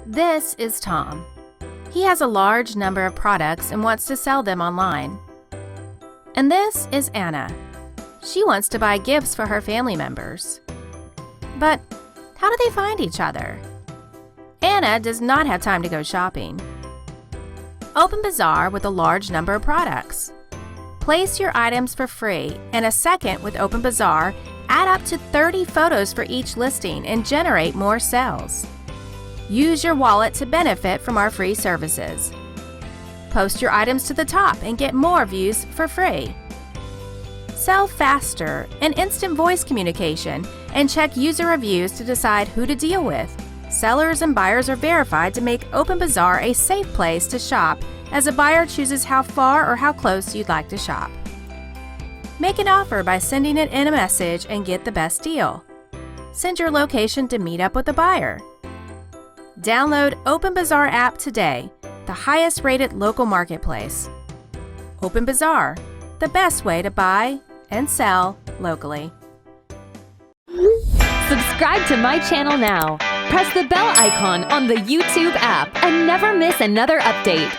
This is Tom. He has a large number of products and wants to sell them online. And this is Anna. She wants to buy gifts for her family members. But how do they find each other? Anna does not have time to go shopping. Open Bazar with a large number of products. Place your items for free, and a second with Open Bazar, add up to 30 photos for each listing and generate more sales. Use your wallet to benefit from our free services. Post your items to the top and get more views for free. Sell faster and instant voice communication, and check user reviews to decide who to deal with. Sellers and buyers are verified to make Open Bazar a safe place to shop, as a buyer chooses how far or how close you'd like to shop. Make an offer by sending it in a message and get the best deal. Send your location to meet up with the buyer. Download Open Bazar app today, the highest rated local marketplace. Open Bazar, the best way to buy and sell locally. Subscribe to my channel now. Press the bell icon on the YouTube app and never miss another update.